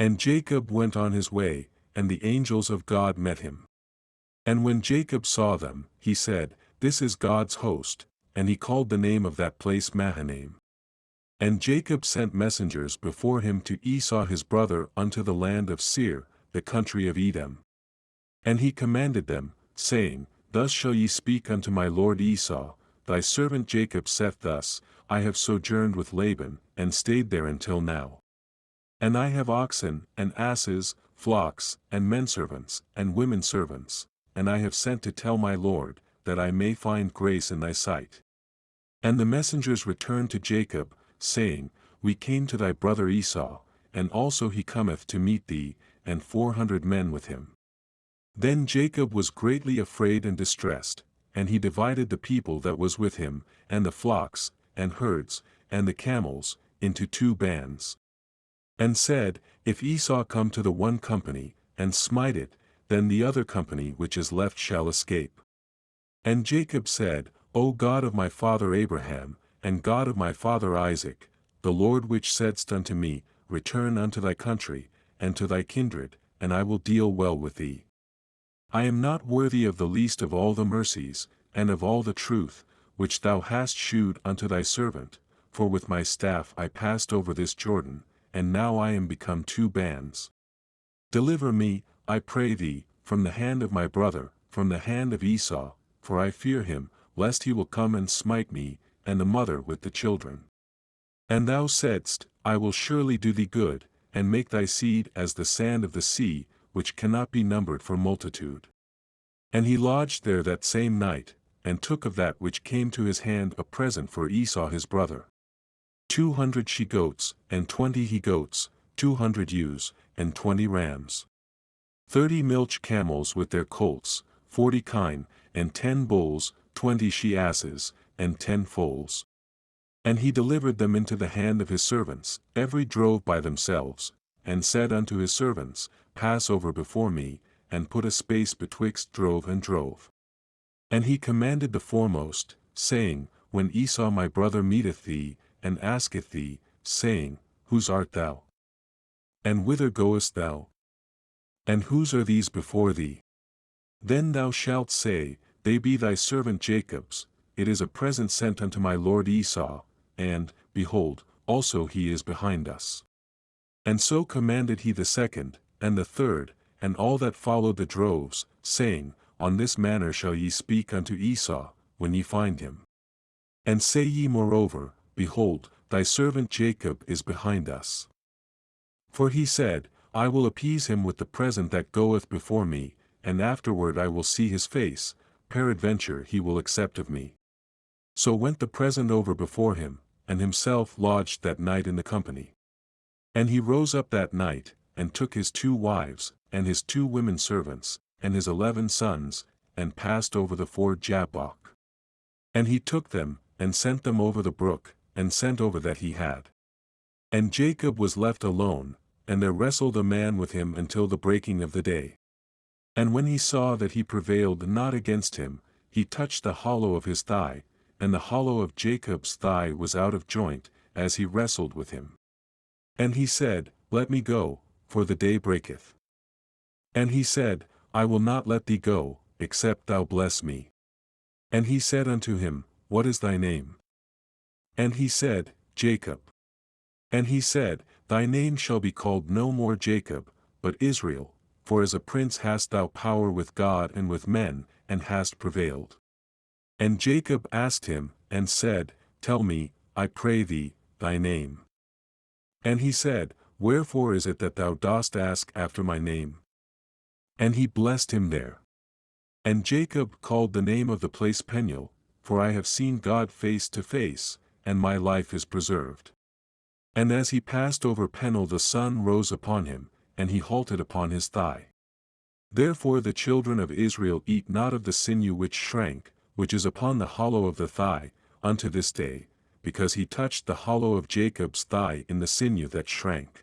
And Jacob went on his way, and the angels of God met him. And when Jacob saw them, he said, This is God's host, and he called the name of that place Mahanaim. And Jacob sent messengers before him to Esau his brother unto the land of Seir, the country of Edom. And he commanded them, saying, Thus shall ye speak unto my lord Esau, Thy servant Jacob saith thus, I have sojourned with Laban, and stayed there until now. And I have oxen, and asses, flocks, and menservants, and womenservants, and I have sent to tell my lord, that I may find grace in thy sight. And the messengers returned to Jacob, saying, We came to thy brother Esau, and also he cometh to meet thee, and 400 men with him. Then Jacob was greatly afraid and distressed, and he divided the people that was with him, and the flocks, and herds, and the camels, into 2 bands. And said, If Esau come to the one company, and smite it, then the other company which is left shall escape. And Jacob said, O God of my father Abraham, and God of my father Isaac, the Lord which saidst unto me, Return unto thy country, and to thy kindred, and I will deal well with thee. I am not worthy of the least of all the mercies, and of all the truth, which thou hast shewed unto thy servant, for with my staff I passed over this Jordan, and now I am become 2 bands. Deliver me, I pray thee, from the hand of my brother, from the hand of Esau, for I fear him, lest he will come and smite me, and the mother with the children. And thou saidst, I will surely do thee good, and make thy seed as the sand of the sea, which cannot be numbered for multitude. And he lodged there that same night, and took of that which came to his hand a present for Esau his brother. 200 she-goats, and 20 he-goats, 200 ewes, and 20 rams. 30 milch camels with their colts, 40 kine, and 10 bulls, 20 she-asses, and 10 foals. And he delivered them into the hand of his servants, every drove by themselves, and said unto his servants, Pass over before me, and put a space betwixt drove and drove. And he commanded the foremost, saying, When Esau my brother meeteth thee, and asketh thee, saying, Whose art thou? And whither goest thou? And whose are these before thee? Then thou shalt say, They be thy servant Jacob's, it is a present sent unto my lord Esau, and, behold, also he is behind us. And so commanded he the second, and the third, and all that followed the droves, saying, On this manner shall ye speak unto Esau, when ye find him. And say ye moreover, Behold, thy servant Jacob is behind us. For he said, I will appease him with the present that goeth before me, and afterward I will see his face, peradventure he will accept of me. So went the present over before him, and himself lodged that night in the company. And he rose up that night, and took his 2 wives, and his 2 women servants, and his 11 sons, and passed over the ford Jabbok. And he took them, and sent them over the brook, and sent over that he had. And Jacob was left alone, and there wrestled a man with him until the breaking of the day. And when he saw that he prevailed not against him, he touched the hollow of his thigh, and the hollow of Jacob's thigh was out of joint, as he wrestled with him. And he said, Let me go, for the day breaketh. And he said, I will not let thee go, except thou bless me. And he said unto him, What is thy name? And he said, Jacob. And he said, Thy name shall be called no more Jacob, but Israel, for as a prince hast thou power with God and with men, and hast prevailed. And Jacob asked him, and said, Tell me, I pray thee, thy name. And he said, Wherefore is it that thou dost ask after my name? And he blessed him there. And Jacob called the name of the place Peniel, for I have seen God face to face, and my life is preserved. And as he passed over Peniel the sun rose upon him, and he halted upon his thigh. Therefore the children of Israel eat not of the sinew which shrank, which is upon the hollow of the thigh, unto this day, because he touched the hollow of Jacob's thigh in the sinew that shrank.